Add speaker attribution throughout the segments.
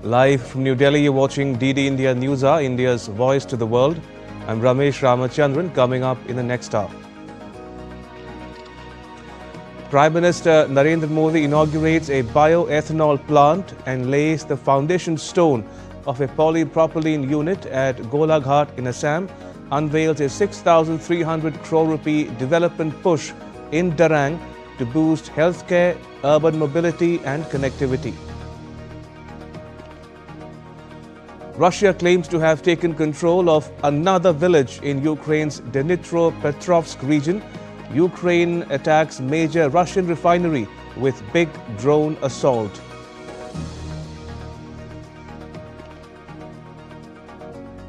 Speaker 1: Live from New Delhi, you're watching DD India Newshour, India's voice to the world. I'm Ramesh Ramachandran. Coming up in the next hour, Prime Minister Narendra Modi inaugurates a bioethanol plant and lays the foundation stone of a polypropylene unit at Golaghat in Assam, unveils a 6,300 crore rupee development push in Darang to boost healthcare, urban mobility and connectivity. Russia claims to have taken control of another village in Ukraine's Dnipropetrovsk region. Ukraine attacks major Russian refinery with big drone assault.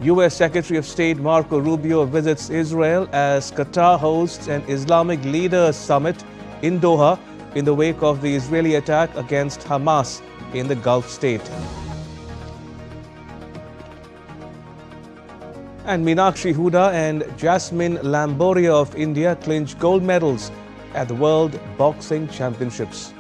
Speaker 1: US Secretary of State Marco Rubio visits Israel as Qatar hosts an Islamic leaders summit in Doha in the wake of the Israeli attack against Hamas in the Gulf state. And Minakshi, Hooda and Jasmine Lamboria of India clinch gold medals at the World Boxing Championships.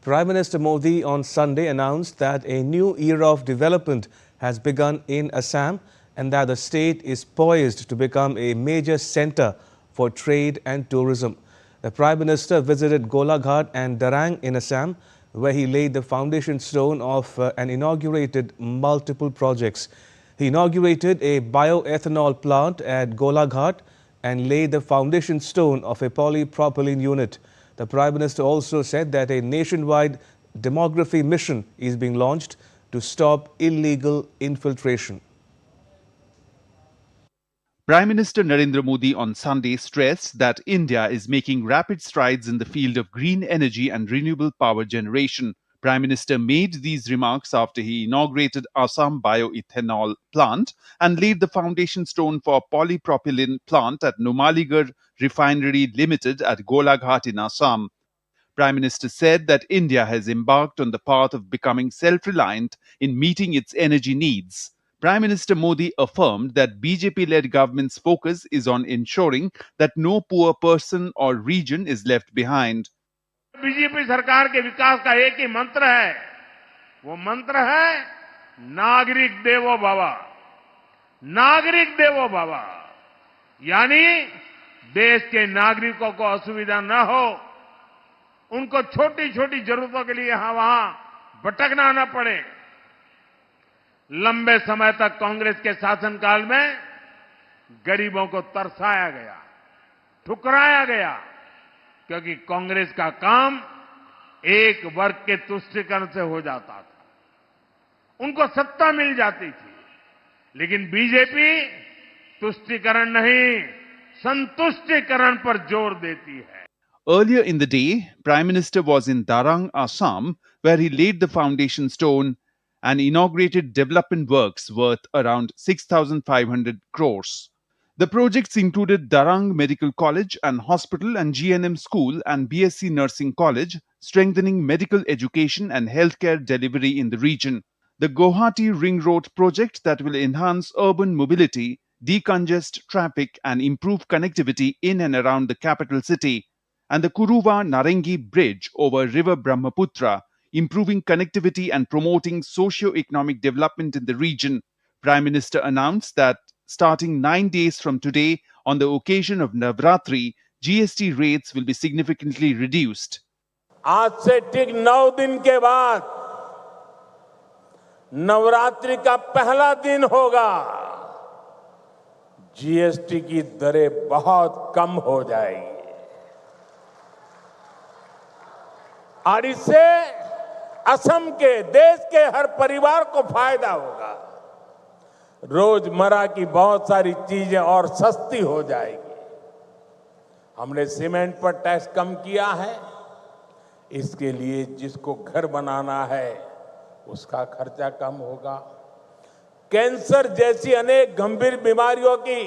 Speaker 1: Prime Minister Modi on Sunday announced that a new era of development has begun in Assam and that the state is poised to become a major centre for trade and tourism. The Prime Minister visited Golaghat and Darang in Assam, where he laid the foundation stone of and inaugurated multiple projects. He inaugurated a bioethanol plant at Golaghat and laid the foundation stone of a polypropylene unit. The Prime Minister also said that a nationwide demography mission is being launched to stop illegal infiltration.
Speaker 2: Prime Minister Narendra Modi on Sunday stressed that India is making rapid strides in the field of green energy and renewable power generation. Prime Minister made these remarks after he inaugurated Assam bioethanol plant and laid the foundation stone for a polypropylene plant at Numaligarh Refinery Limited at Golaghat in Assam. Prime Minister said that India has embarked on the path of becoming self-reliant in meeting its energy needs. Prime Minister Modi affirmed that BJP-led government's focus is on ensuring that no poor person or region is left behind.
Speaker 3: BJP सरकार के विकास का एक ही मंत्र है, वो मंत्र है नागरिक देवो भव। नागरिक देवो भव यानी देश के नागरिकों को असुविधा न हो, उनको छोटी छोटी जरूरतों के लिए यहां वहां भटकना न पड़े। लंबे समय तक कांग्रेस के शासनकाल में गरीबों को तरसाया गया, ठुकराया गया, क्योंकि कांग्रेस का काम एक वर्ग के तुष्टीकरण से हो जाता था, उनको सत्ता मिल जाती थी। लेकिन बीजेपी तुष्टीकरण नहीं, संतुष्टीकरण पर जोर देती है।
Speaker 2: Earlier in the day, Prime Minister was in Darang, Assam, where he laid the foundation stone and inaugurated development works worth around 6,500 crores. The projects included Darang Medical College and Hospital and GNM School and BSc Nursing College, strengthening medical education and healthcare delivery in the region. The Guwahati Ring Road project that will enhance urban mobility, decongest traffic and improve connectivity in and around the capital city. And the Kuruva-Narengi Bridge over River Brahmaputra, improving connectivity and promoting socio-economic development in the region. Prime Minister announced that starting 9 days from today, on the occasion of Navratri, GST rates will be significantly reduced.
Speaker 4: आज से ठीक 9 दिन के बाद नवरात्रि का पहला दिन होगा। जीएसटी की दरें बहुत कम हो जाएगी और इससे असम के, देश के हर परिवार को फायदा होगा। रोजमर्रा की बहुत सारी चीजें और सस्ती हो जाएगी। हमने सीमेंट पर टैक्स कम किया है, इसके लिए जिसको घर बनाना है उसका खर्चा कम होगा। कैंसर जैसी अनेक गंभीर बीमारियों की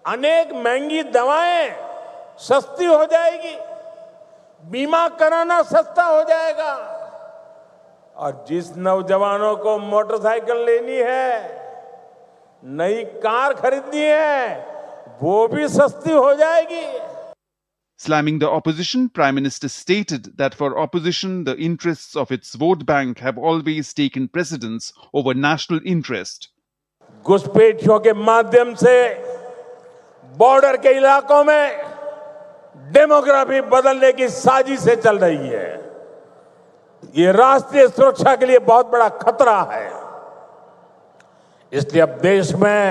Speaker 4: अनेक महंगी दवाएं सस्ती हो जाएगी, बीमा कराना सस्ता हो जाएगा और जिस नौजवानों को मोटरसाइकिल लेनी है, नई कार खरीदनी है, वो भी सस्ती हो जाएगी।
Speaker 2: Slamming the opposition, Prime Minister stated that for opposition, the interests of its vote bank have always taken precedence over national interest.
Speaker 4: घुसपैठियों के माध्यम से बॉर्डर के इलाकों में डेमोग्राफी बदलने की साजिशें चल रही है। ये राष्ट्रीय सुरक्षा के लिए बहुत बड़ा खतरा है। इसलिए अब देश में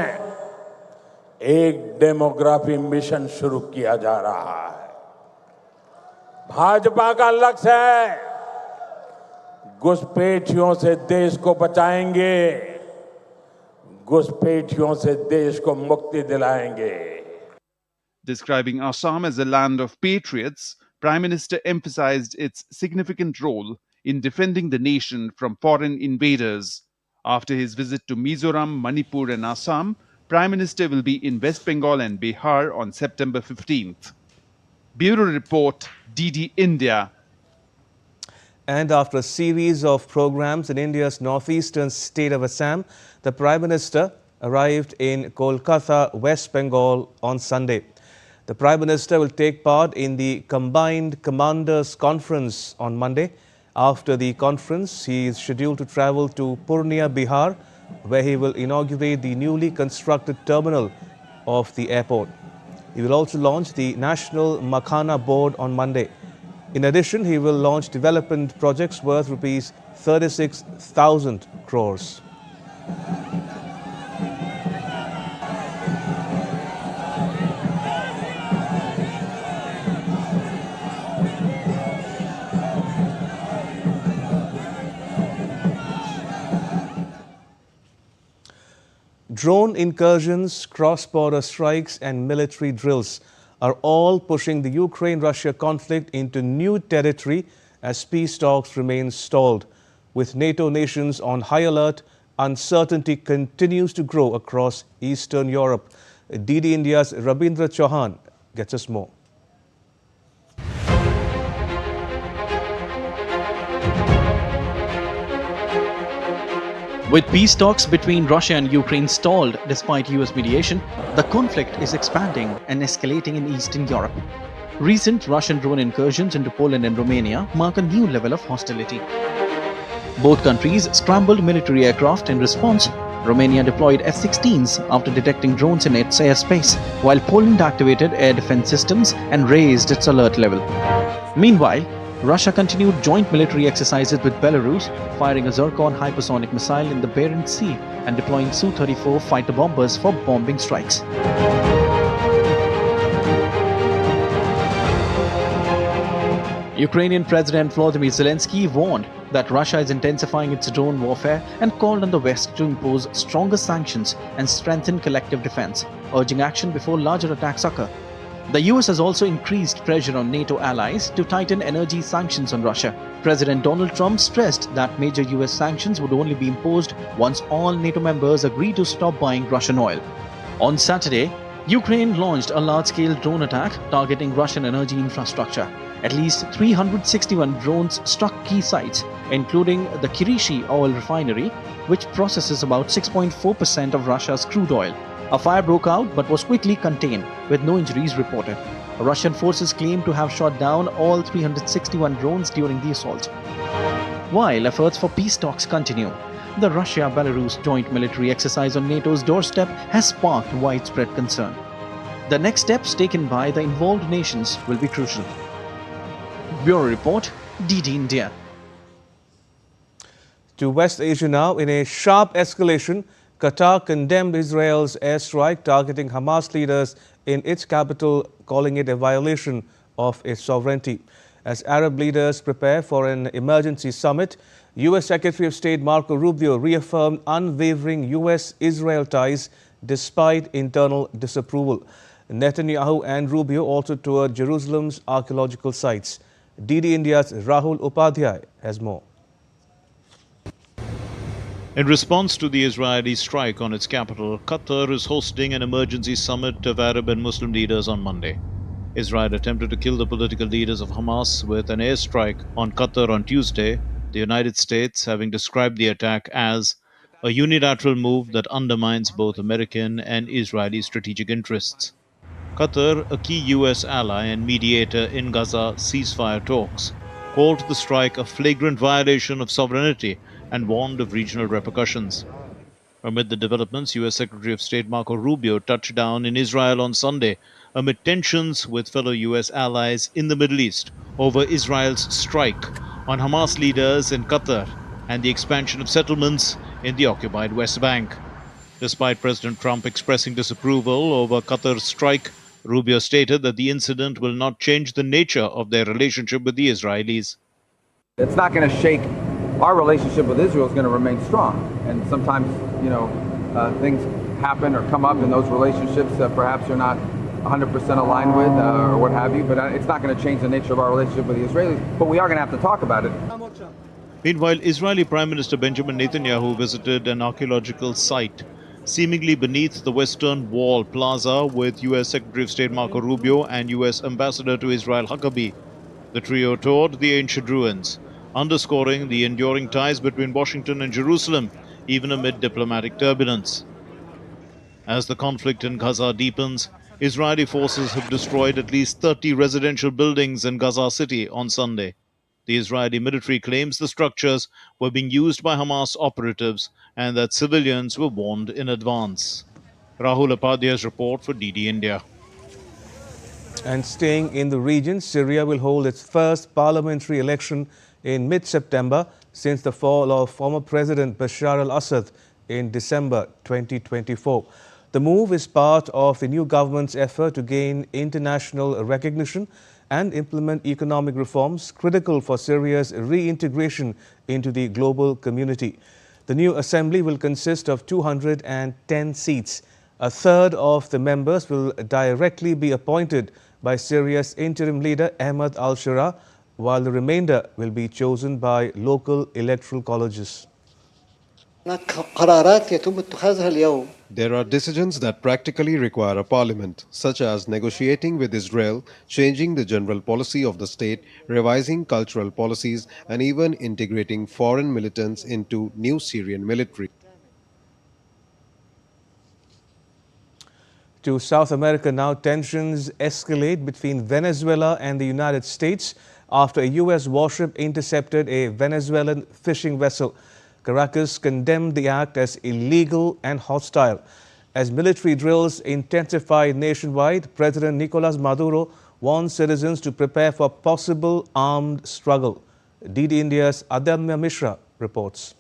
Speaker 4: एक डेमोग्राफी मिशन शुरू किया जा रहा है। भाजपा का लक्ष्य है घुसपैठियों से देश को बचाएंगे, घुसपैठियों से देश को मुक्ति दिलाएंगे।
Speaker 2: Describing Assam as a land of patriots, Prime Minister emphasized its significant role in defending the nation from foreign invaders. After his visit to Mizoram, Manipur and Assam, Prime Minister will be in West Bengal and Bihar on September 15th. Bureau Report, DD India.
Speaker 1: And after a series of programs in India's northeastern state of Assam, the Prime Minister arrived in Kolkata, West Bengal on Sunday. The Prime Minister will take part in the Combined Commanders Conference on Monday. After the conference, he is scheduled to travel to Purnia, Bihar, where he will inaugurate the newly constructed terminal of the airport. He will also launch the National Makhana Board on Monday. In addition, he will launch development projects worth rupees 36,000 crores. Drone incursions, cross-border strikes and military drills are all pushing the Ukraine-Russia conflict into new territory as peace talks remain stalled. With NATO nations on high alert, uncertainty continues to grow across Eastern Europe. DD India's Rabindra Chauhan gets us more.
Speaker 5: With peace talks between Russia and Ukraine stalled despite US mediation, the conflict is expanding and escalating in Eastern Europe. Recent Russian drone incursions into Poland and Romania mark a new level of hostility. Both countries scrambled military aircraft in response. Romania deployed F-16s after detecting drones in its airspace, while Poland activated air defense systems and raised its alert level. Meanwhile, Russia continued joint military exercises with Belarus, firing a Zircon hypersonic missile in the Barents Sea and deploying Su-34 fighter bombers for bombing strikes. Ukrainian President Volodymyr Zelensky warned that Russia is intensifying its drone warfare and called on the West to impose stronger sanctions and strengthen collective defense, urging action before larger attacks occur. The US has also increased pressure on NATO allies to tighten energy sanctions on Russia. President Donald Trump stressed that major US sanctions would only be imposed once all NATO members agree to stop buying Russian oil. On Saturday, Ukraine launched a large-scale drone attack targeting Russian energy infrastructure. At least 361 drones struck key sites, including the Kyiv oil refinery, which processes about 6.4% of Russia's crude oil. A fire broke out but was quickly contained, with no injuries reported. Russian forces claim to have shot down all 361 drones during the assault. While efforts for peace talks continue, the Russia-Belarus joint military exercise on NATO's doorstep has sparked widespread concern. The next steps taken by the involved nations will be crucial. Bureau Report, DD India.
Speaker 1: To West Asia now, in a sharp escalation, Qatar condemned Israel's airstrike targeting Hamas leaders in its capital, calling it a violation of its sovereignty. As Arab leaders prepare for an emergency summit, U.S. Secretary of State Marco Rubio reaffirmed unwavering U.S.-Israel ties despite internal disapproval. Netanyahu and Rubio also toured Jerusalem's archaeological sites. DD India's Rahul Upadhyay has more.
Speaker 6: In response to the Israeli strike on its capital, Qatar is hosting an emergency summit of Arab and Muslim leaders on Monday. Israel attempted to kill the political leaders of Hamas with an airstrike on Qatar on Tuesday, the United States having described the attack as a unilateral move that undermines both American and Israeli strategic interests. Qatar, a key US ally and mediator in Gaza ceasefire talks, called the strike a flagrant violation of sovereignty and warned of regional repercussions. Amid the developments, US Secretary of State Marco Rubio touched down in Israel on Sunday amid tensions with fellow US allies in the Middle East over Israel's strike on Hamas leaders in Qatar and the expansion of settlements in the occupied West Bank. Despite President Trump expressing disapproval over Qatar's strike, Rubio stated that the incident will not change the nature of their relationship with the Israelis.
Speaker 7: It's not going to shake our relationship with Israel is going to remain strong. And sometimes, things happen or come up in those relationships that perhaps you're not 100% aligned with or what have you. But it's not going to change the nature of our relationship with the Israelis. But we are going to have to talk about it.
Speaker 6: Meanwhile, Israeli Prime Minister Benjamin Netanyahu visited an archaeological site seemingly beneath the Western Wall Plaza with US Secretary of State Marco Rubio and US Ambassador to Israel Huckabee. The trio toured the ancient ruins, underscoring the enduring ties between Washington and Jerusalem, even amid diplomatic turbulence. As the conflict in Gaza deepens, Israeli forces have destroyed at least 30 residential buildings in Gaza City on Sunday. The Israeli military claims the structures were being used by Hamas operatives and that civilians were warned in advance. Rahul Upadhyay's report for DD India.
Speaker 1: And staying in the region, Syria will hold its first parliamentary election in mid-September since the fall of former President Bashar al-Assad in December 2024. The move is part of the new government's effort to gain international recognition and implement economic reforms critical for Syria's reintegration into the global community. The new assembly will consist of 210 seats. A third of the members will directly be appointed by Syria's interim leader Ahmed al-Shara, while the remainder will be chosen by local electoral colleges.
Speaker 8: There are decisions that practically require a parliament, such as negotiating with Israel, changing the general policy of the state, revising cultural policies, and even integrating foreign militants into new Syrian military.
Speaker 1: To South America now, tensions escalate between Venezuela and the United States after a U.S. warship intercepted a Venezuelan fishing vessel. Caracas condemned the act as illegal and hostile. As military drills intensify nationwide, President Nicolas Maduro warns citizens to prepare for possible armed struggle. DD India's Adamya Mishra reports.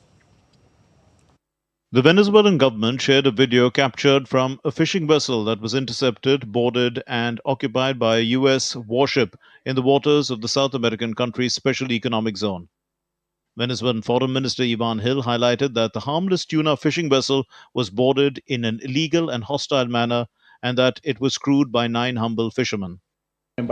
Speaker 6: The Venezuelan government shared a video captured from a fishing vessel that was intercepted, boarded, and occupied by a U.S. warship in the waters of the South American country's special economic zone. Venezuelan Foreign Minister Ivan Hill highlighted that the harmless tuna fishing vessel was boarded in an illegal and hostile manner and that it was crewed by 9 humble fishermen.
Speaker 8: A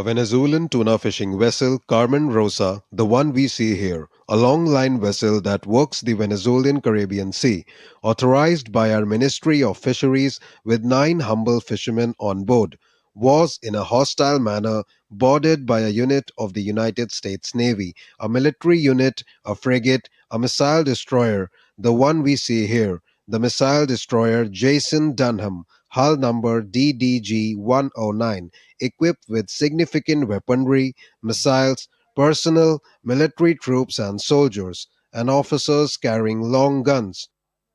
Speaker 8: Venezuelan tuna fishing vessel, Carmen Rosa, the one we see here, a long-line vessel that works the Venezuelan Caribbean Sea, authorized by our Ministry of Fisheries with 9 humble fishermen on board, was in a hostile manner boarded by a unit of the United States Navy, a military unit, a frigate, a missile destroyer, the one we see here, the missile destroyer Jason Dunham, hull number DDG-109, equipped with significant weaponry, missiles, personnel, military troops and soldiers, and officers carrying long guns.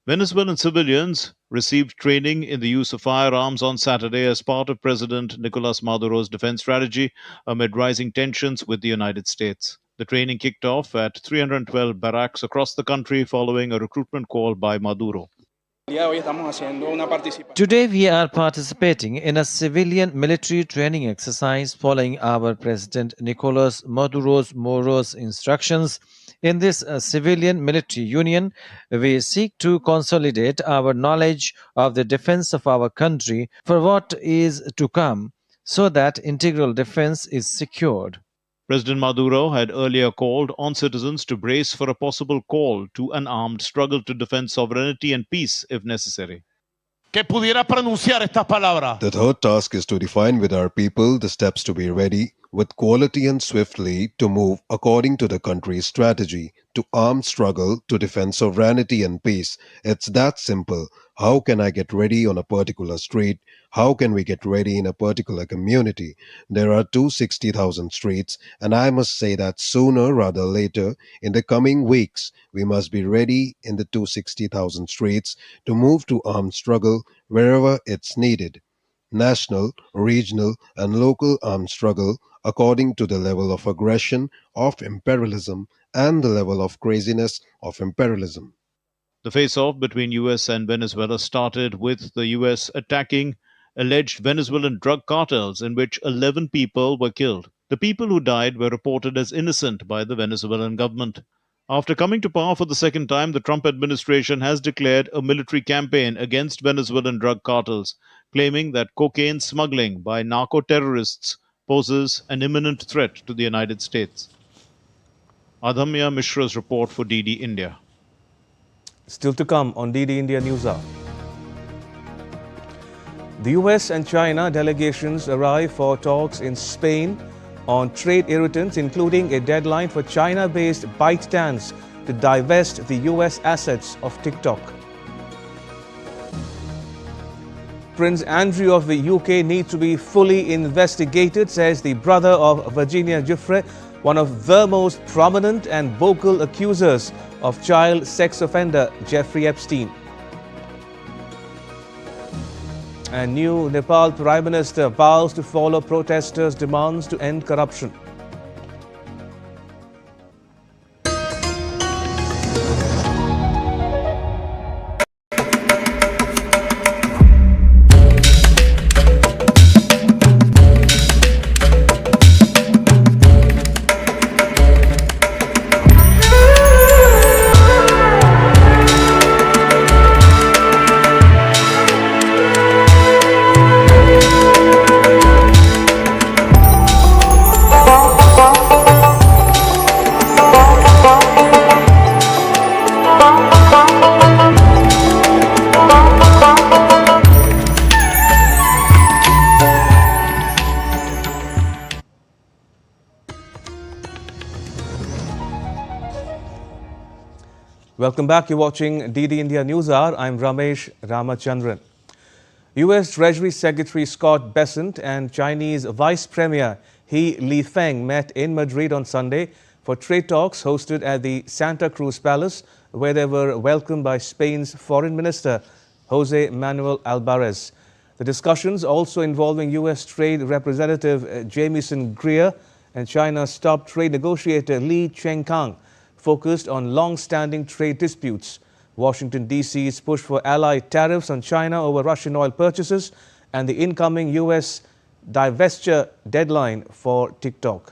Speaker 6: Venezuelan civilians received training in the use of firearms on Saturday as part of President Nicolas Maduro's defense strategy amid rising tensions with the United States. The training kicked off at 312 barracks across the country following a recruitment call by Maduro.
Speaker 9: Today we are participating in a civilian military training exercise following our President Nicolas Maduro's instructions. In this civilian military union, we seek to consolidate our knowledge of the defense of our country for what is to come so that integral defense is secured.
Speaker 6: President Maduro had earlier called on citizens to brace for a possible call to an armed struggle to defend sovereignty and peace if necessary.
Speaker 10: Que pudiera pronunciar estas palabras.
Speaker 8: The third task is to define with our people the steps to be ready, with quality and swiftly, to move according to the country's strategy, to armed struggle to defend sovereignty and peace. It's that simple. How can I get ready on a particular street? How can we get ready in a particular community? There are 260,000 streets, and I must say that sooner rather later, in the coming weeks, we must be ready in the 260,000 streets to move to armed struggle wherever it's needed. National, regional, and local armed struggle according to the level of aggression of imperialism and the level of craziness of imperialism.
Speaker 6: The face-off between US and Venezuela started with the US attacking alleged Venezuelan drug cartels in which 11 people were killed. The people who died were reported as innocent by the Venezuelan government. After coming to power for the second time, the Trump administration has declared a military campaign against Venezuelan drug cartels, claiming that cocaine smuggling by narco-terrorists poses an imminent threat to the United States. Adhamya Mishra's report for DD India.
Speaker 1: Still to come on DD India Newshour. The US and China delegations arrive for talks in Spain on trade irritants, including a deadline for China-based ByteDance to divest the US assets of TikTok. Prince Andrew of the UK needs to be fully investigated, says the brother of Virginia Giuffre, one of the most prominent and vocal accusers of child sex offender Jeffrey Epstein. And new Nepal Prime Minister vows to follow protesters' demands to end corruption. Welcome back. You're watching DD India News Hour. I'm Ramesh Ramachandran. U.S. Treasury Secretary Scott Bessent and Chinese Vice Premier He Lifeng met in Madrid on Sunday for trade talks hosted at the Santa Cruz Palace, where they were welcomed by Spain's Foreign Minister Jose Manuel Alvarez. The discussions, also involving U.S. Trade Representative Jamieson Greer and China's top trade negotiator Li Chengkang, focused on long-standing trade disputes, Washington, D.C.'s push for allied tariffs on China over Russian oil purchases, and the incoming U.S. divestiture deadline for TikTok.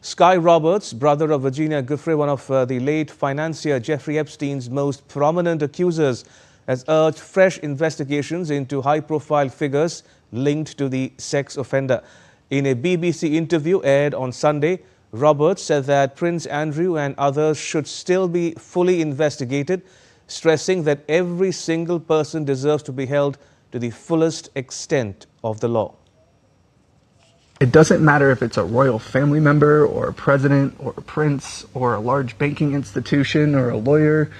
Speaker 1: Sky Roberts, brother of Virginia Giuffre, one of the late financier Jeffrey Epstein's most prominent accusers, has urged fresh investigations into high-profile figures linked to the sex offender. In a BBC interview aired on Sunday, Roberts said that Prince Andrew and others should still be fully investigated, stressing that every single person deserves to be held to the fullest extent of the law.
Speaker 11: It doesn't matter if it's a royal family member or a president or a prince or a large banking institution or a lawyer.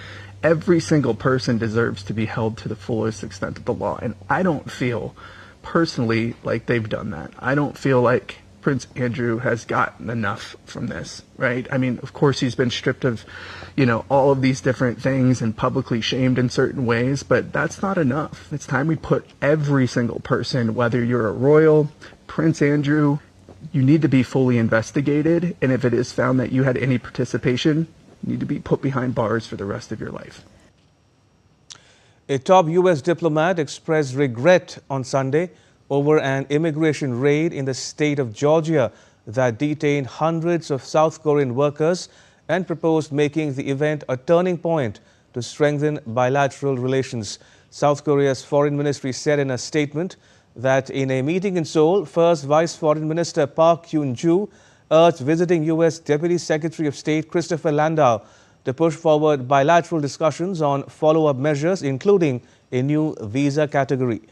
Speaker 11: Every single person deserves to be held to the fullest extent of the law. And I don't feel personally like they've done that. I don't feel like Prince Andrew has gotten enough from this, right? I mean, of course he's been stripped of, all of these different things and publicly shamed in certain ways, but that's not enough. It's time we put every single person, whether you're a royal, Prince Andrew, you need to be fully investigated, and if it is found that you had any participation, you need to be put behind bars for the rest of your life.
Speaker 1: A top U.S. diplomat expressed regret on Sunday over an immigration raid in the state of Georgia that detained hundreds of South Korean workers and proposed making the event a turning point to strengthen bilateral relations. South Korea's foreign ministry said in a statement that in a meeting in Seoul, first Vice Foreign Minister Park Hyun-joo urged visiting U.S. Deputy Secretary of State Christopher Landau to push forward bilateral discussions on follow-up measures, including a new visa category.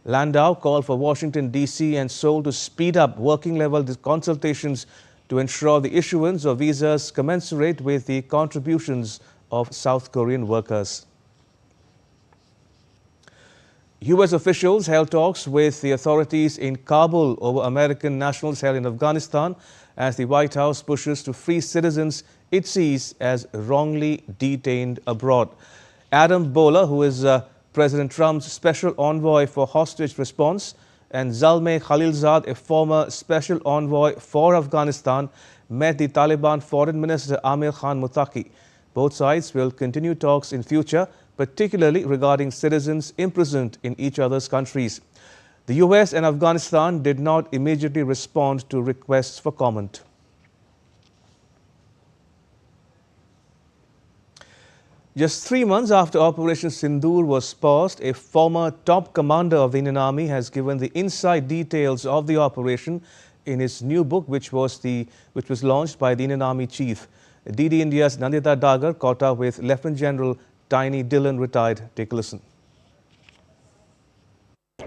Speaker 1: Landau called for Washington, D.C. and Seoul to speed up working-level consultations to ensure the issuance of visas commensurate with the contributions of South Korean workers. U.S. officials held talks with the authorities in Kabul over American nationals held in Afghanistan as the White House pushes to free citizens it sees as wrongly detained abroad. Adam Boehler, who is President Trump's special envoy for hostage response, and Zalmay Khalilzad, a former special envoy for Afghanistan, met the Taliban Foreign Minister Amir Khan Muttaqi. Both sides will continue talks in future, particularly regarding citizens imprisoned in each other's countries. The US and Afghanistan did not immediately respond to requests for comment. Just 3 months after Operation Sindoor was paused, a former top commander of the Indian Army has given the inside details of the operation in his new book, which was launched by the Indian Army Chief. DD India's Nandita Dagar caught up with Lieutenant General Tiny Dillon, retired. Take a listen.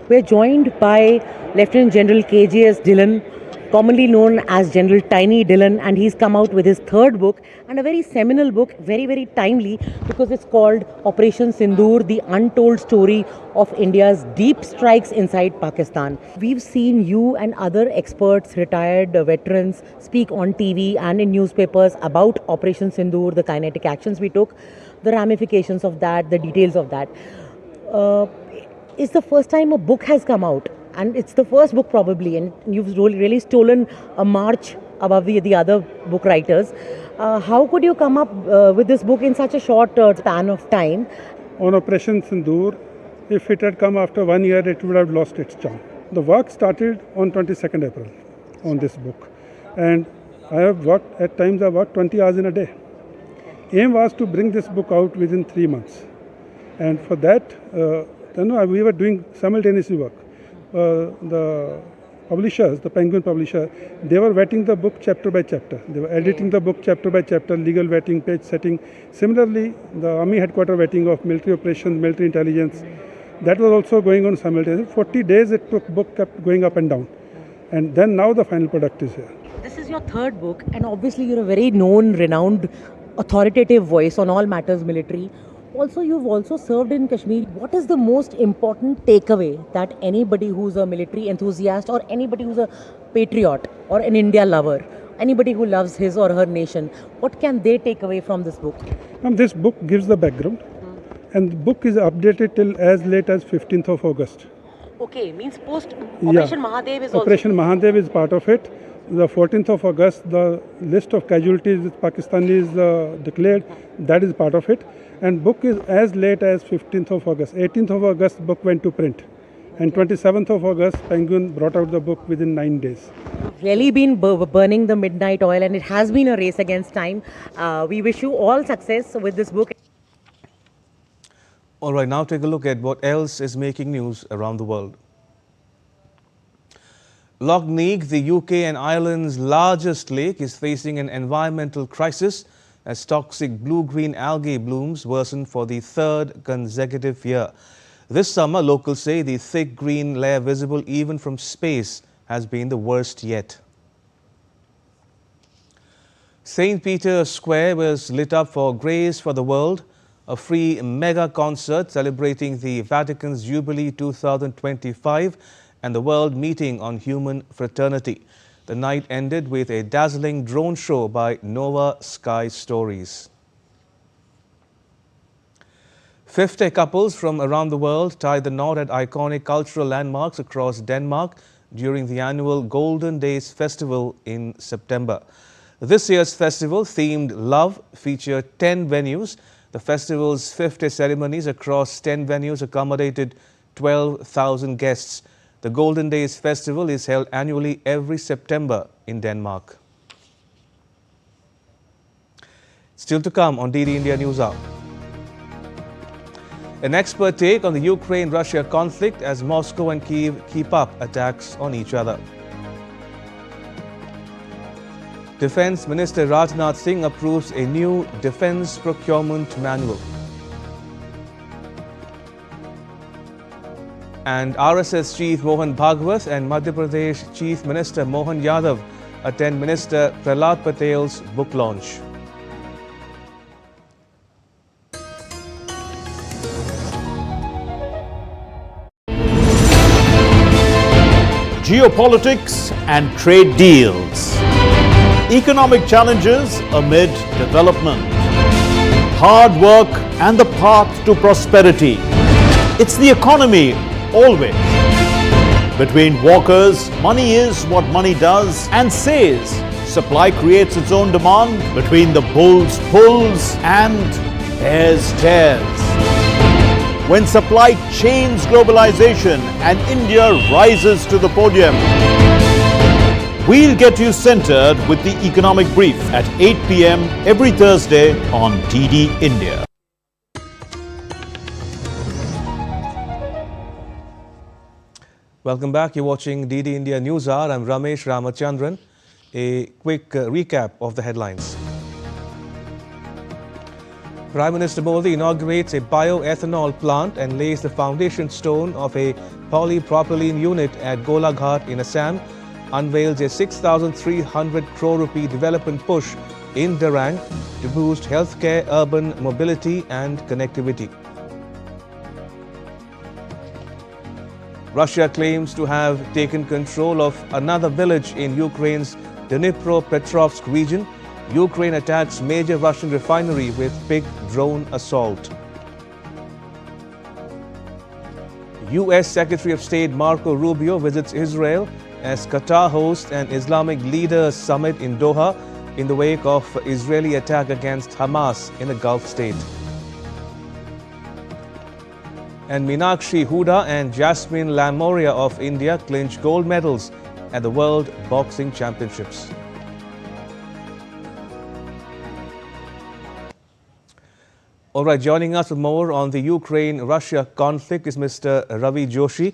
Speaker 12: We're joined by Lieutenant General KJS Dillon, commonly known as General Tiny Dillon, and he's come out with his third book, and a very seminal book, very, very timely, because it's called Operation Sindoor, the untold story of India's deep strikes inside Pakistan. We've seen you and other experts, retired veterans, speak on TV and in newspapers about Operation Sindoor, the kinetic actions we took, the ramifications of that, the details of that. It's the first time a book has come out, and it's the first book probably, and you've really stolen a march above the other book writers. How could you come up with this book in such a short span of time?
Speaker 13: On Operation Sindoor, if it had come after 1 year, it would have lost its charm. The work started on 22nd April on this book, and at times I worked 20 hours in a day. Aim was to bring this book out within 3 months, and for that, we were doing simultaneously work. The publishers, the Penguin publisher, they were vetting the book chapter by chapter. They were editing the book chapter by chapter, legal vetting, page setting. Similarly, the Army headquarter vetting of military operations, military intelligence, that was also going on simultaneously. 40 days it took, book kept going up and down. And then now the final product is here.
Speaker 12: This is your third book, and obviously you're a very known, renowned, authoritative voice on all matters military. Also, you've also served in Kashmir. What is the most important takeaway that anybody who's a military enthusiast or anybody who's a patriot or an India lover, anybody who loves his or her nation, what can they take away from this book?
Speaker 13: This book gives the background, and the book is updated till as late as 15th of August.
Speaker 12: Okay, means post Operation Mahadev is also...
Speaker 13: Operation Mahadev is part of it. The 14th of August, the list of casualties that Pakistanis declared, that is part of it. And book is as late as 15th of August. 18th of August, book went to print. And 27th of August, Penguin brought out the book within 9 days.
Speaker 12: Really been burning the midnight oil, and it has been a race against time. We wish you all success with this book.
Speaker 1: All right, now take a look at what else is making news around the world. Loch Neagh, the UK and Ireland's largest lake, is facing an environmental crisis as toxic blue-green algae blooms worsen for the third consecutive year. This summer, locals say the thick green layer visible even from space has been the worst yet. St. Peter's Square was lit up for Grace for the World, a free mega concert celebrating the Vatican's Jubilee 2025 and the World Meeting on Human Fraternity. The night ended with a dazzling drone show by Nova Sky Stories. 50 couples from around the world tied the knot at iconic cultural landmarks across Denmark during the annual Golden Days Festival in September. This year's festival, themed Love, featured 10 venues. The festival's 50 ceremonies across 10 venues accommodated 12,000 guests. The Golden Days Festival is held annually every September in Denmark. Still to come on DD India Newshour. An expert take on the Ukraine-Russia conflict as Moscow and Kyiv keep up attacks on each other. Defence Minister Rajnath Singh approves a new defence procurement manual. And RSS Chief Mohan Bhagwat and Madhya Pradesh Chief Minister Mohan Yadav attend Minister Prahlad Patel's book launch.
Speaker 6: Geopolitics and trade deals. Economic challenges amid development. Hard work and the path to prosperity. It's the economy always. Between walkers, money is what money does and says. Supply creates its own demand. Between the bulls pulls and bears tears. When supply chains globalization and India rises to the podium. We'll get you centered with the economic brief at 8 p.m. every Thursday on DD India.
Speaker 1: Welcome back. You're watching DD India News Hour. I'm Ramesh Ramachandran. A quick recap of the headlines. Prime Minister Modi inaugurates a bioethanol plant and lays the foundation stone of a polypropylene unit at Golaghat in Assam, unveils a 6,300 crore rupee development push in Darang to boost healthcare, urban mobility and connectivity. Russia claims to have taken control of another village in Ukraine's Dnipropetrovsk region. Ukraine attacks major Russian refinery with big drone assault. U.S. Secretary of State Marco Rubio visits Israel as Qatar hosts an Islamic leaders summit in Doha in the wake of Israeli attack against Hamas in the Gulf state. And Minakshi, Hooda and Jasmine Lamboria of India clinch gold medals at the World Boxing Championships. All right, joining us with more on the Ukraine-Russia conflict is Mr. Ravi Joshi.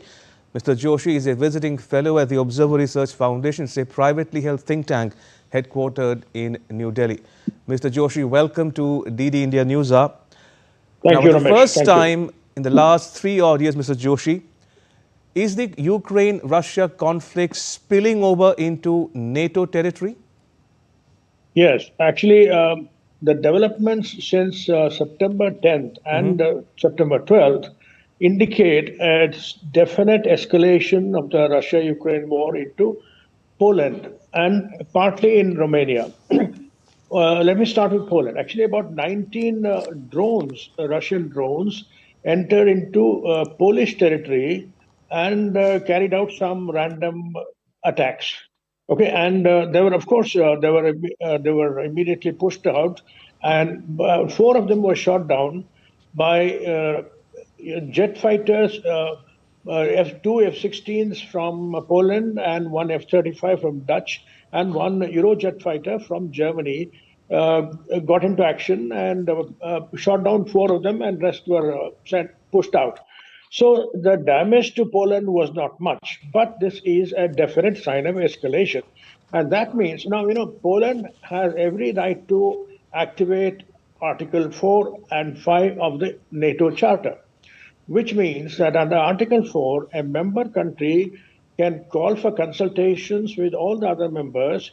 Speaker 1: Mr. Joshi is a visiting fellow at the Observer Research Foundation. It's a privately held think tank headquartered in New Delhi. Mr. Joshi, welcome to DD India News Hour.
Speaker 14: Thank you,
Speaker 1: for the
Speaker 14: Ramesh.
Speaker 1: first time in the last 3 odd years, Mr. Joshi, is the Ukraine-Russia conflict spilling over into NATO territory?
Speaker 14: Yes, actually, the developments since September 10th and September 12th indicate a definite escalation of the Russia-Ukraine war into Poland and partly in Romania. Let me start with Poland. Actually, about 19 drones, Russian drones, entered into Polish territory and carried out some random attacks. Okay, and they were, of course, they were immediately pushed out, and 4 of them were shot down by jet fighters, F2 F-16s from Poland and 1 F-35 from Dutch and 1 Eurojet fighter from Germany got into action and shot down 4 of them, and rest were pushed out. So the damage to Poland was not much, but this is a definite sign of escalation. And that means now, Poland has every right to activate Article 4 and 5 of the NATO Charter, which means that under Article 4, a member country can call for consultations with all the other members,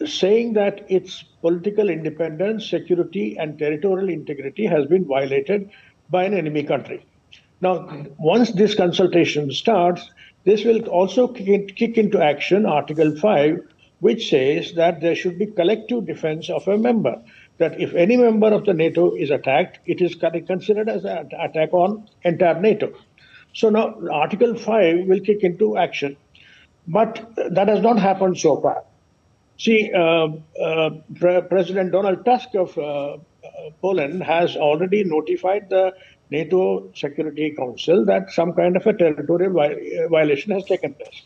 Speaker 14: saying that its political independence, security, and territorial integrity has been violated by an enemy country. Now, once this consultation starts, this will also kick into action Article 5, which says that there should be collective defense of a member, that if any member of the NATO is attacked, it is considered as an attack on entire NATO. So now Article 5 will kick into action, but that has not happened so far. See, President Donald Tusk of Poland has already notified the NATO Security Council that some kind of a territorial violation has taken place.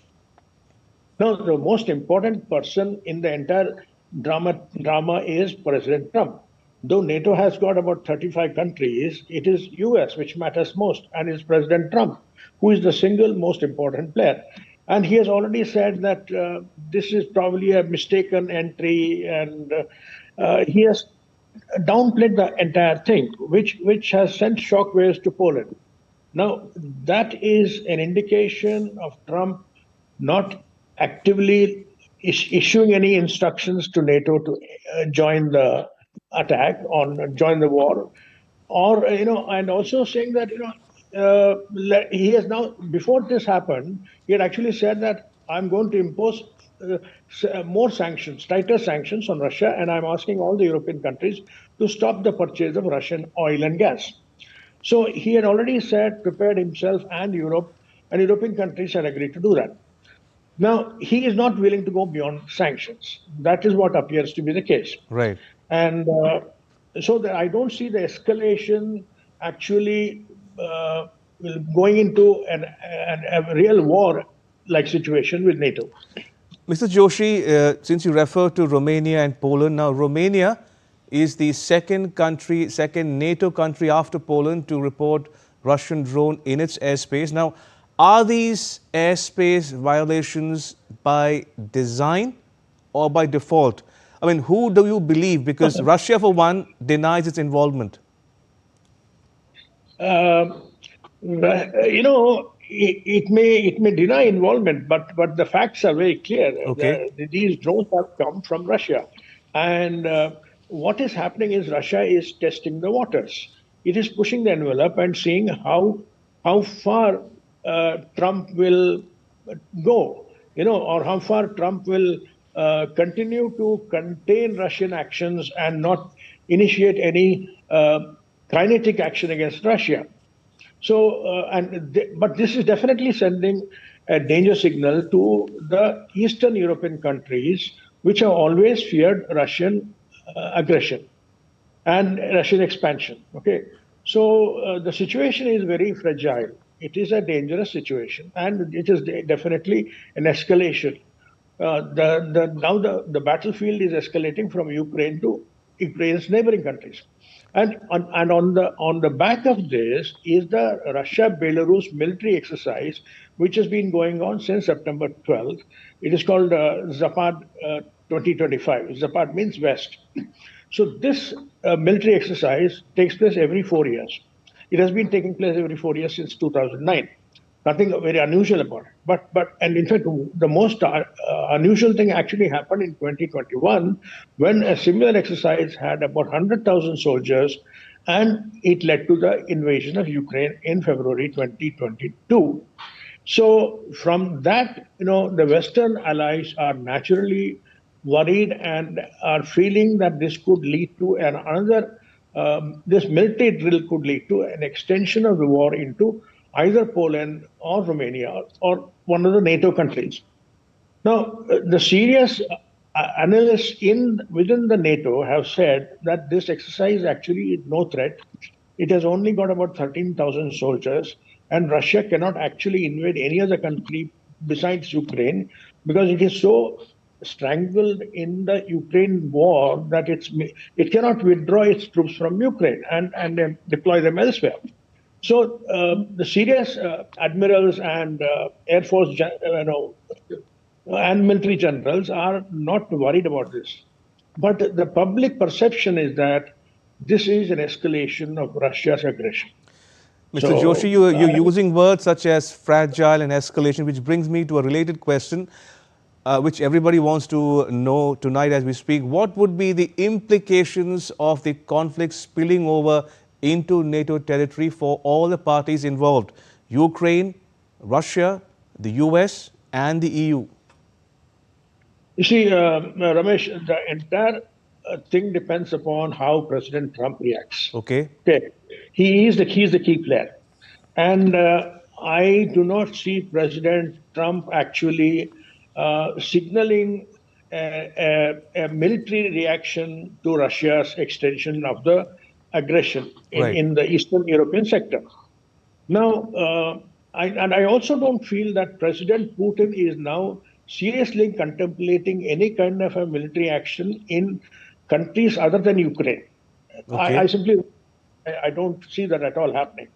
Speaker 14: Now, the most important person in the entire drama is President Trump. though NATO has got about 35 countries, it is US which matters most, and it's President Trump who is the single most important player. And he has already said that this is probably a mistaken entry, and he has downplayed the entire thing, which has sent shockwaves to Poland. Now, that is an indication of Trump not actively issuing any instructions to NATO to join the attack or join the war, or and also saying that he has now, before this happened, he had actually said that I'm going to impose more sanctions, tighter sanctions on Russia, and I'm asking all the European countries to stop the purchase of Russian oil and gas. So he had already said, prepared himself and Europe, and European countries had agreed to do that. Now, he is not willing to go beyond sanctions. That is what appears to be the case.
Speaker 1: Right.
Speaker 14: And so I don't see the escalation actually going into a real war-like situation with NATO.
Speaker 1: Mr. Joshi, since you refer to Romania and Poland, now Romania is the second NATO country after Poland to report Russian drone in its airspace. Now, are these airspace violations by design or by default? I mean, who do you believe? Because Russia, for one, denies its involvement.
Speaker 14: It may deny involvement, but the facts are very clear.
Speaker 1: Okay.
Speaker 14: These drones have come from Russia, and what is happening is Russia is testing the waters. It is pushing the envelope and seeing how far Trump will go, or how far Trump will continue to contain Russian actions and not initiate any kinetic action against Russia. So, but this is definitely sending a danger signal to the Eastern European countries, which have always feared Russian aggression and Russian expansion. Okay, so the situation is very fragile. It is a dangerous situation, and it is definitely an escalation. Now the battlefield is escalating from Ukraine to Ukraine's neighboring countries. And on the back of this is the Russia-Belarus military exercise, which has been going on since September 12th. It is called Zapad 2025. Zapad means West. So this military exercise takes place every 4 years. It has been taking place every 4 years since 2009. Nothing very unusual about it. And in fact, the most unusual thing actually happened in 2021 when a similar exercise had about 100,000 soldiers, and it led to the invasion of Ukraine in February 2022. So from that, the Western allies are naturally worried and are feeling that this could lead to this military drill could lead to an extension of the war into either Poland or Romania or one of the NATO countries. Now, the serious analysts within the NATO have said that this exercise actually is no threat. It has only got about 13,000 soldiers, and Russia cannot actually invade any other country besides Ukraine because it is so strangled in the Ukraine war that it cannot withdraw its troops from Ukraine and deploy them elsewhere. So the serious admirals and Air Force and military generals are not worried about this. But the public perception is that this is an escalation of Russia's aggression.
Speaker 1: Mr. Joshi, you're using words such as fragile and escalation, which brings me to a related question, which everybody wants to know tonight as we speak. What would be the implications of the conflict spilling over into NATO territory for all the parties involved? Ukraine, Russia, the US, and the EU.
Speaker 14: You see, Ramesh, the entire thing depends upon how President Trump reacts.
Speaker 1: Okay.
Speaker 14: He's the key player. And I do not see President Trump actually signaling a military reaction to Russia's extension of the aggression in the Eastern European sector. Now, I also don't feel that President Putin is now seriously contemplating any kind of a military action in countries other than Ukraine.
Speaker 1: Okay.
Speaker 14: I simply, I don't see that at all happening.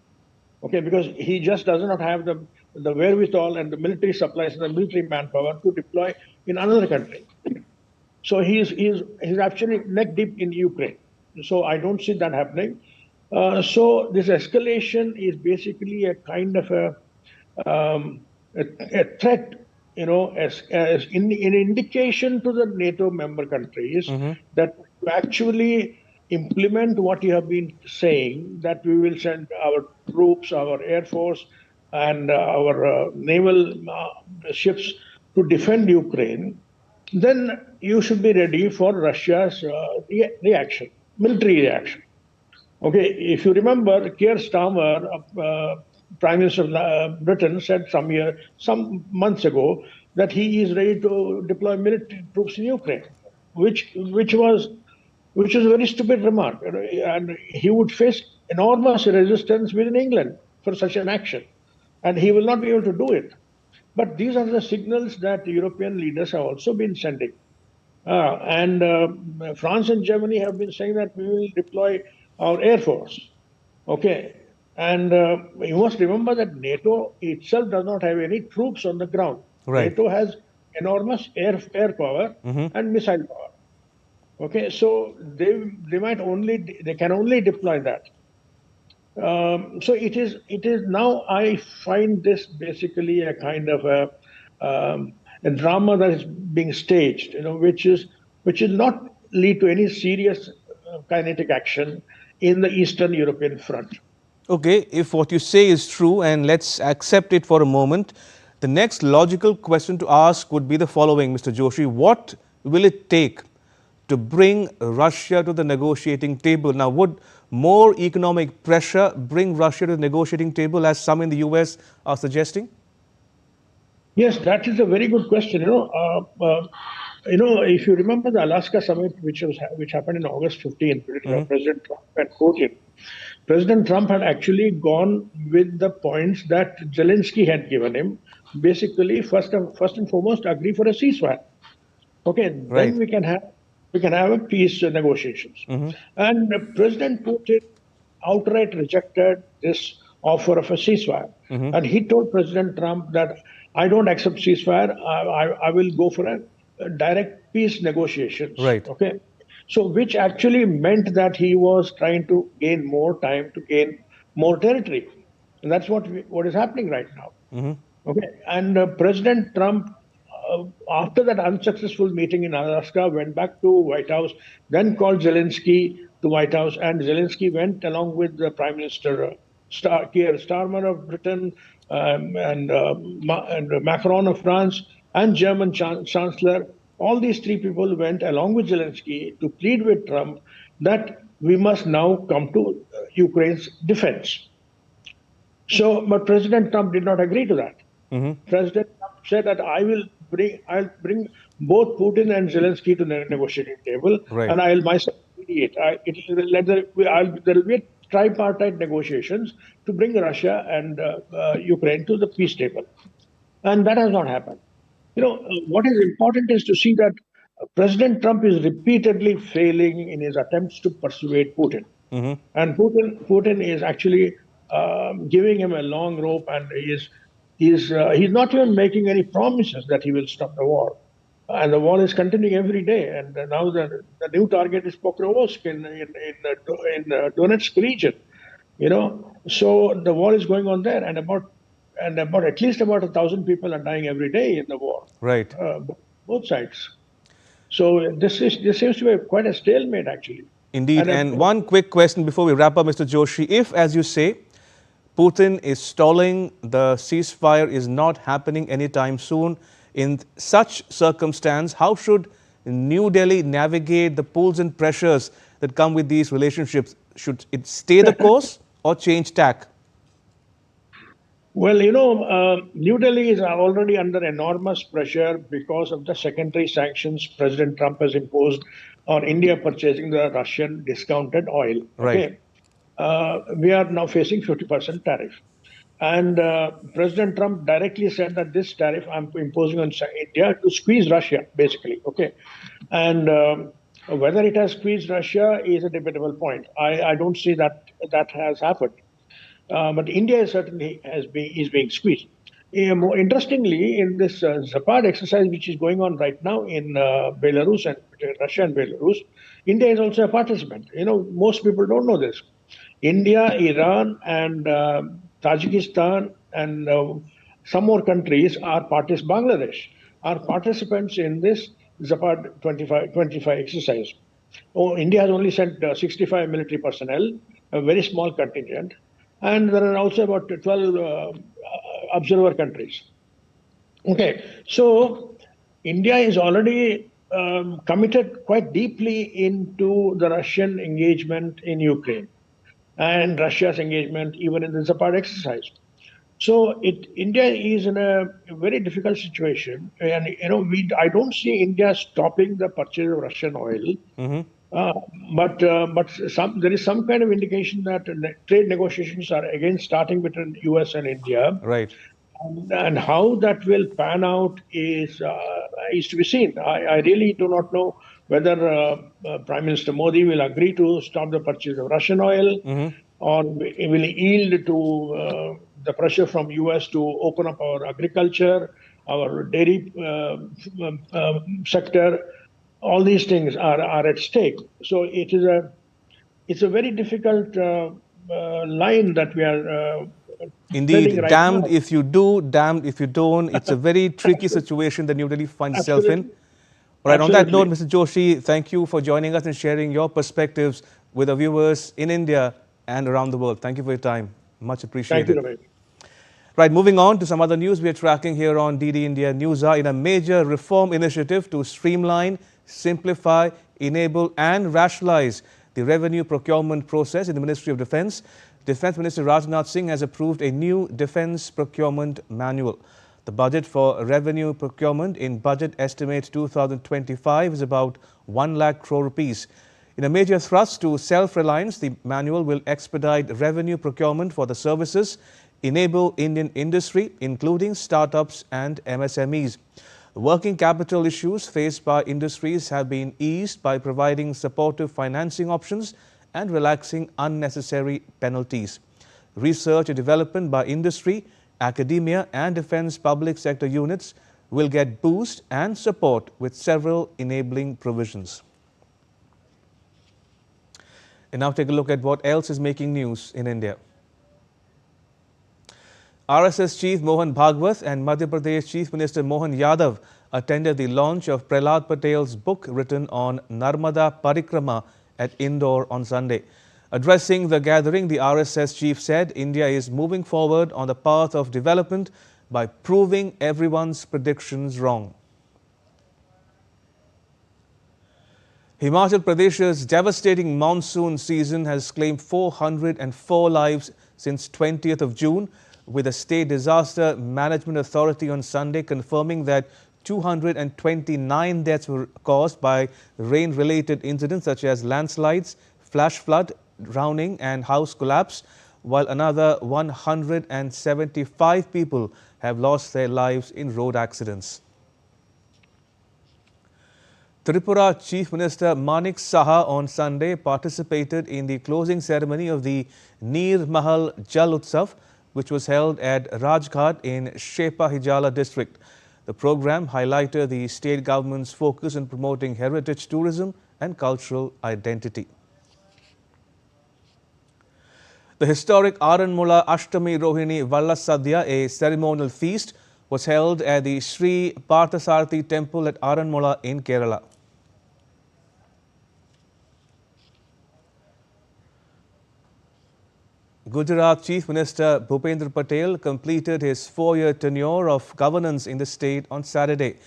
Speaker 14: Okay, because he just does not have the wherewithal and the military supplies and the military manpower to deploy in another country. So he's actually neck deep in Ukraine. So I don't see that happening. So this escalation is basically a kind of a threat, as an indication to the NATO member countries that to actually implement what you have been saying, that we will send our troops, our air force, and our naval ships to defend Ukraine, then you should be ready for Russia's reaction, military reaction. Okay, if you remember, Keir Starmer, Prime Minister of Britain, said some months ago that he is ready to deploy military troops in Ukraine, which was a very stupid remark, and he would face enormous resistance within England for such an action, and he will not be able to do it. But these are the signals that European leaders have also been sending. And France and Germany have been saying that we will deploy our air force. Okay. And you must remember that NATO itself does not have any troops on the ground.
Speaker 1: Right.
Speaker 14: NATO has enormous air power and missile power. Okay, so they can only deploy that. So it is now. I find this basically a kind of a drama that is being staged, which is not lead to any serious kinetic action in the Eastern European front.
Speaker 1: Okay, if what you say is true, and let's accept it for a moment, the next logical question to ask would be the following, Mr. Joshi. What will it take to bring Russia to the negotiating table? Now, would more economic pressure bring Russia to the negotiating table, as some in the US are suggesting?
Speaker 14: Yes, that is a very good question. If you remember the Alaska summit, which happened in August 15, President Trump and Putin, President Trump had actually gone with the points that Zelensky had given him. Basically, first and foremost, agree for a ceasefire. Okay,
Speaker 1: right.
Speaker 14: Then we can have a peace negotiations. And President Putin outright rejected this offer of a ceasefire, and he told President Trump that I don't accept ceasefire. I will go for a direct peace negotiations.
Speaker 1: Right.
Speaker 14: Okay. So, which actually meant that he was trying to gain more time to gain more territory, and that's what is happening right now. Okay, and President Trump, after that unsuccessful meeting in Alaska, went back to White House, then called Zelensky to White House, and Zelensky went along with the Prime Minister Keir Starmer of Britain, and Macron of France, and German Chancellor. All these three people went along with Zelensky to plead with Trump that we must now come to Ukraine's defense. So, but President Trump did not agree to that. President Trump said that I'll bring both Putin and Zelensky to the negotiating table, and I'll myself mediate. There will be tripartite negotiations to bring Russia and Ukraine to the peace table, and that has not happened. What is important is to see that President Trump is repeatedly failing in his attempts to persuade Putin, and Putin is actually giving him a long rope, and he's not even making any promises that he will stop the war, and the war is continuing every day. And now the new target is Pokrovsk in Donetsk region. So the war is going on there, and at least about 1,000 people are dying every day in the war.
Speaker 1: Right.
Speaker 14: Both sides. So this seems to be quite a stalemate, actually.
Speaker 1: Indeed. And one quick question before we wrap up, Mr. Joshi. If, as you say, Putin is stalling, the ceasefire is not happening anytime soon, in such circumstance, how should New Delhi navigate the pulls and pressures that come with these relationships? Should it stay the course or change tack?
Speaker 14: Well, New Delhi is already under enormous pressure because of the secondary sanctions President Trump has imposed on India purchasing the Russian discounted oil.
Speaker 1: Right.
Speaker 14: Okay. We are now facing 50% tariff. And President Trump directly said that this tariff I'm imposing on India to squeeze Russia, basically. Okay. And Whether it has squeezed Russia is a debatable point. I don't see that has happened. But India certainly is being squeezed. More interestingly, in this Zapad exercise, which is going on right now in Belarus and between Russia and Belarus, India is also a participant. Most people don't know this. India, Iran, and Tajikistan, and some more countries Bangladesh are participants in this Zapad 25 exercise. India has only sent 65 military personnel, a very small contingent, and there are also about 12 observer countries. Okay, so India is already committed quite deeply into the Russian engagement in Ukraine and Russia's engagement even in the Zapad exercise. So India is in a very difficult situation, and I don't see India stopping the purchase of Russian oil. But there is some kind of indication that trade negotiations are again starting between US and India.
Speaker 1: Right.
Speaker 14: And how that will pan out is to be seen. I really do not know whether Prime Minister Modi will agree to stop the purchase of Russian oil, or will he yield to the pressure from US to open up our agriculture, our dairy sector. All these things are at stake. So it's a very difficult line that we are
Speaker 1: Indeed,
Speaker 14: right
Speaker 1: damned
Speaker 14: now.
Speaker 1: if you do, damned if you don't. It's a very tricky situation that New Delhi finds itself in. All right, on that note, Mr. Joshi, thank you for joining us and sharing your perspectives with our viewers in India and around the world. Thank you for your time. Much appreciated.
Speaker 14: Thank you, Ramesh.
Speaker 1: Right, moving on to some other news we are tracking here on DD India Newshour in a major reform initiative to streamline, simplify, enable and rationalize the revenue procurement process in the Ministry of Defence. Defence Minister Rajnath Singh has approved a new Defence Procurement Manual. The budget for revenue procurement in Budget Estimate 2025 is about 1 lakh crore rupees. In a major thrust to self-reliance, the manual will expedite revenue procurement for the services, enable Indian industry, including startups and MSMEs. Working capital issues faced by industries have been eased by providing supportive financing options and relaxing unnecessary penalties. Research and development by industry, academia and defence public sector units will get boost and support with several enabling provisions. And now take a look at what else is making news in India. RSS Chief Mohan Bhagwat and Madhya Pradesh Chief Minister Mohan Yadav attended the launch of Prahlad Patel's book written on Narmada Parikrama at Indore on Sunday. Addressing the gathering, the RSS chief said India is moving forward on the path of development by proving everyone's predictions wrong. Himachal Pradesh's devastating monsoon season has claimed 404 lives since 20th of June, with the State Disaster Management Authority on Sunday confirming that 229 deaths were caused by rain-related incidents such as landslides, flash flood, drowning and house collapse, while another 175 people have lost their lives in road accidents. Tripura Chief Minister Manik Saha on Sunday participated in the closing ceremony of the Neer Mahal Jal Utsav, which was held at Rajghat in Shepa Hijala district. The program highlighted the state government's focus on promoting heritage tourism and cultural identity. The historic Aranmula Ashtami Rohini Valla Sadhya, a ceremonial feast, was held at the Sri Parthasarathi temple at Aranmula in Kerala. Gujarat Chief Minister Bhupendra Patel completed his 4-year tenure of governance in the state on Saturday.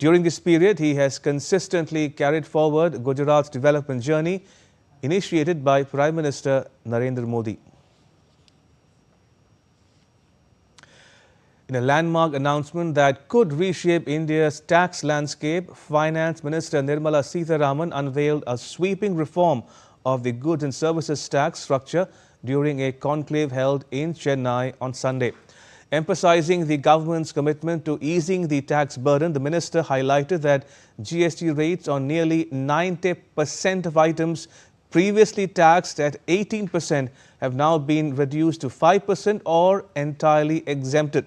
Speaker 1: During this period, he has consistently carried forward Gujarat's development journey initiated by Prime Minister Narendra Modi. In a landmark announcement that could reshape India's tax landscape, Finance Minister Nirmala Sitharaman unveiled a sweeping reform of the goods and services tax structure during a conclave held in Chennai on Sunday. Emphasizing the government's commitment to easing the tax burden, the minister highlighted that GST rates on nearly 90% of items previously taxed at 18% have now been reduced to 5% or entirely exempted.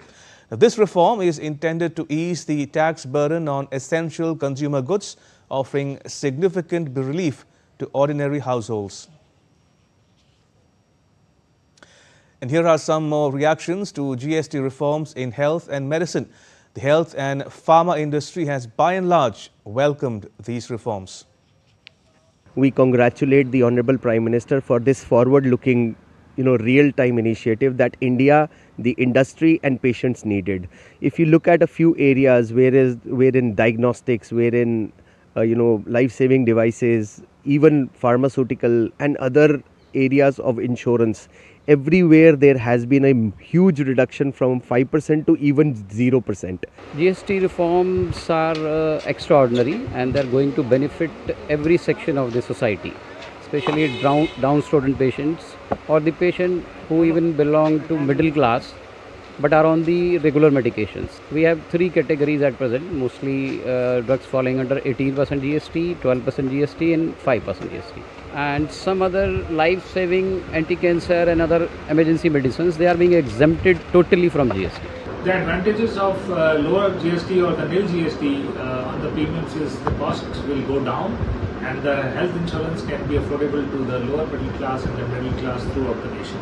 Speaker 1: Now, this reform is intended to ease the tax burden on essential consumer goods, offering significant relief to ordinary households. And here are some more reactions to GST reforms in health and medicine. The health and pharma industry has by and large welcomed these reforms.
Speaker 15: We congratulate the Honorable Prime Minister for this forward-looking, real-time initiative that India, the industry and patients needed. If you look at a few areas wherein diagnostics, wherein life-saving devices, even pharmaceutical and other areas of insurance, everywhere there has been a huge reduction from 5% to even 0%.
Speaker 16: GST reforms are extraordinary and they are going to benefit every section of the society, especially downtrodden patients or the patient who even belong to middle class but are on the regular medications. We have three categories at present, mostly drugs falling under 18% GST, 12% GST and 5% GST. And some other life-saving anti-cancer and other emergency medicines, they are being exempted totally from GST.
Speaker 17: The advantages of lower GST or the nil GST on the premiums is the costs will go down and the health insurance can be affordable to the lower middle class and the middle class throughout the nation.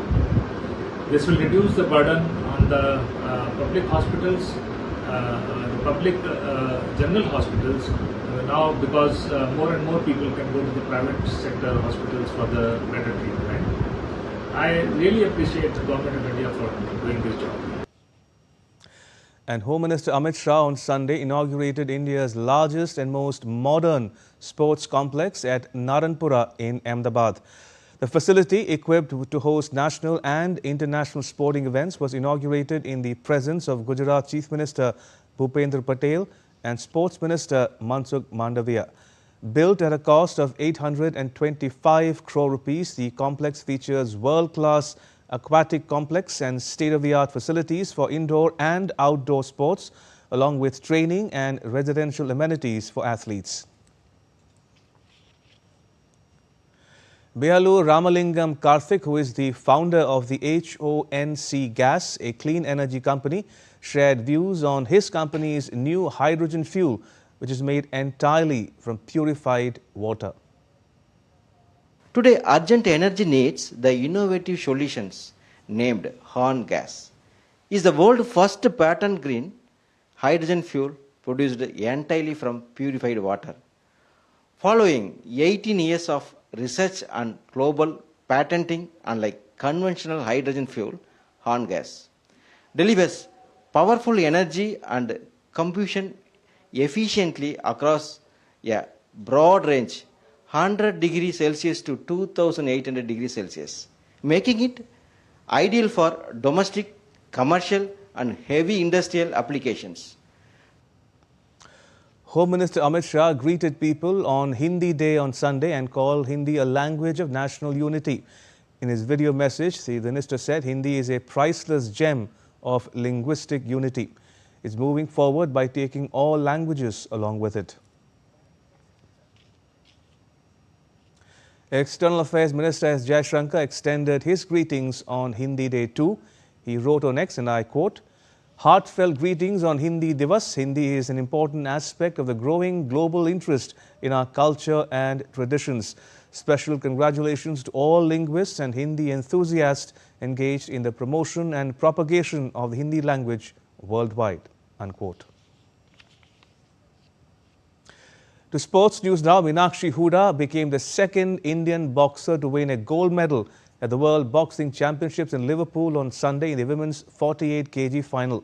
Speaker 17: This will reduce the burden on the public hospitals, the public general hospitals now because more and more people can go to the private sector hospitals for the better treatment. I really appreciate the government of India for doing this job.
Speaker 1: And Home Minister Amit Shah on Sunday inaugurated India's largest and most modern sports complex at Naranpura in Ahmedabad. The facility, equipped to host national and international sporting events, was inaugurated in the presence of Gujarat Chief Minister Bhupendra Patel and Sports Minister Mansukh Mandavia. Built at a cost of 825 crore rupees, the complex features world-class aquatic complex and state-of-the-art facilities for indoor and outdoor sports, along with training and residential amenities for athletes. Beyalu Ramalingam Karthik, who is the founder of the HONC Gas, a clean energy company, shared views on his company's new hydrogen fuel, which is made entirely from purified water.
Speaker 18: Today, urgent energy needs the innovative solutions named HON Gas. Is the world's first patent green hydrogen fuel produced entirely from purified water. Following 18 years of research and global patenting, unlike conventional hydrogen fuel, HON Gas delivers powerful energy and combustion efficiently across a broad range 100 degrees Celsius to 2800 degrees Celsius, making it ideal for domestic, commercial and heavy industrial applications.
Speaker 1: Home Minister Amit Shah greeted people on Hindi Day on Sunday and called Hindi a language of national unity. In his video message, the minister said Hindi is a priceless gem of linguistic unity. It's moving forward by taking all languages along with it. External Affairs Minister S. Jaishankar extended his greetings on Hindi Day too. He wrote on X, and I quote, "Heartfelt greetings on Hindi Divas. Hindi is an important aspect of the growing global interest in our culture and traditions. Special congratulations to all linguists and Hindi enthusiasts engaged in the promotion and propagation of the Hindi language worldwide." Unquote. To sports news now, Minakshi Hooda became the second Indian boxer to win a gold medal at the World Boxing Championships in Liverpool on Sunday in the women's 48 kg final.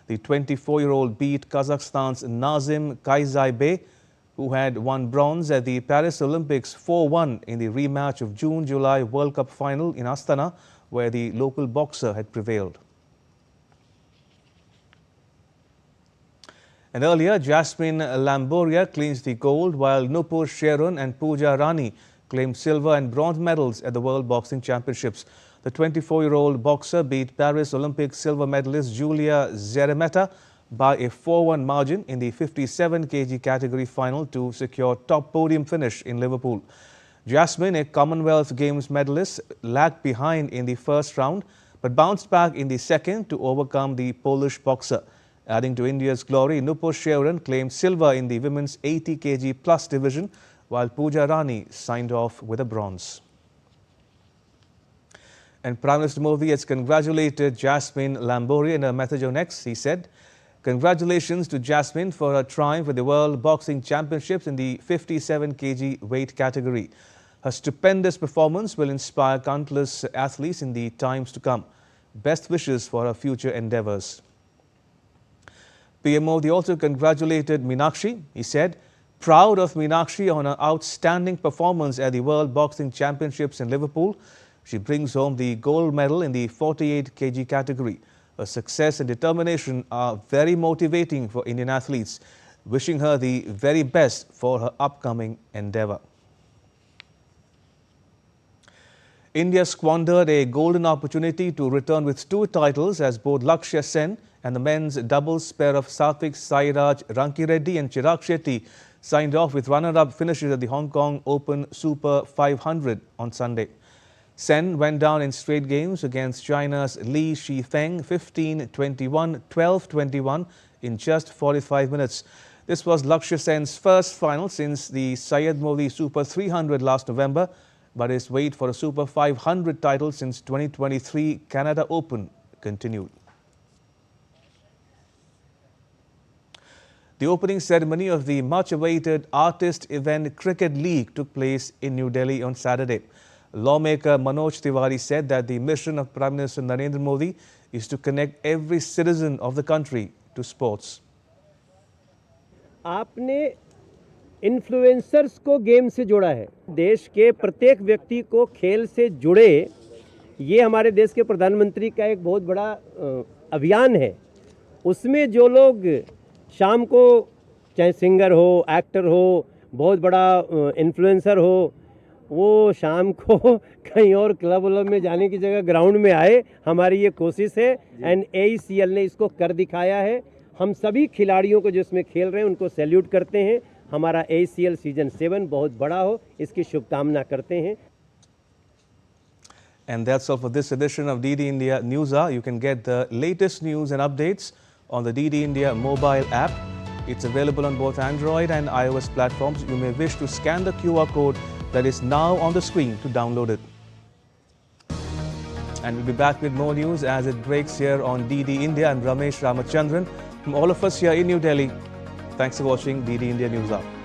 Speaker 1: The 24-year-old beat Kazakhstan's Nazim Kaizai, who had won bronze at the Paris Olympics 4-1 in the rematch of June-July World Cup final in Astana, where the local boxer had prevailed. And earlier, Jasmine Lamboria clinched the gold, while Nupur Sharon and Pooja Rani claimed silver and bronze medals at the World Boxing Championships. The 24-year-old boxer beat Paris Olympic silver medalist Julia Zeremeta by a 4-1 margin in the 57 kg category final to secure top podium finish in Liverpool. Jasmine, a Commonwealth Games medalist, lagged behind in the first round but bounced back in the second to overcome the Polish boxer. Adding to India's glory, Nupur Sheoran claimed silver in the women's 80 kg plus division, while Pooja Rani signed off with a bronze. And Prime Minister Modi has congratulated Jasmine Lamboria in a message on X. He said, "Congratulations to Jasmine for her triumph at the World Boxing Championships in the 57 kg weight category. Her stupendous performance will inspire countless athletes in the times to come. Best wishes for her future endeavours." PM Modi also congratulated Minakshi. He said, "Proud of Minakshi on her outstanding performance at the World Boxing Championships in Liverpool. She brings home the gold medal in the 48 kg category. Her success and determination are very motivating for Indian athletes. Wishing her the very best for her upcoming endeavour." India squandered a golden opportunity to return with 2 titles as both Lakshya Sen and the men's doubles pair of Satvik Sairaj Rankireddy and Chirag Shetty signed off with runner-up finishes at the Hong Kong Open Super 500 on Sunday. Sen went down in straight games against China's Li Shifeng 15-21, 12-21 in just 45 minutes. This was Lakshya Sen's first final since the Syed Modi Super 300 last November, but his wait for a Super 500 title since 2023 Canada Open continued. The opening ceremony of the much-awaited Artist Event Cricket League took place in New Delhi on Saturday. Lawmaker Manoj Tiwari said that the mission of Prime Minister Narendra Modi is to connect every citizen of the country to sports.
Speaker 19: आपने influencers को game से जोड़ा है। देश के प्रत्येक व्यक्ति को खेल से जुड़े, ये हमारे देश के प्रधानमंत्री का एक बहुत बड़ा अभियान है। उसमें जो लोग शाम को चाहे सिंगर हो, एक्टर हो, बहुत बड़ा इन्फ्लुएंसर हो, वो शाम को कहीं और क्लब व्लब में जाने की जगह ग्राउंड में आए, हमारी ये कोशिश है एंड AECL ने इसको कर दिखाया है। हम सभी खिलाड़ियों को जो इसमें खेल रहे हैं उनको सैल्यूट करते हैं। हमारा AECL सीजन 7 बहुत बड़ा हो, इसकी शुभकामना करते हैं।
Speaker 1: And that's all for this edition of DD India Newshour. You can get the latest news and updates on the DD India mobile app. It's available on both Android and iOS platforms. You may wish to scan the QR code that is now on the screen to download it. And we'll be back with more news as it breaks here on DD India. I'm Ramesh Ramachandran. From all of us here in New Delhi, thanks for watching DD India Newshour.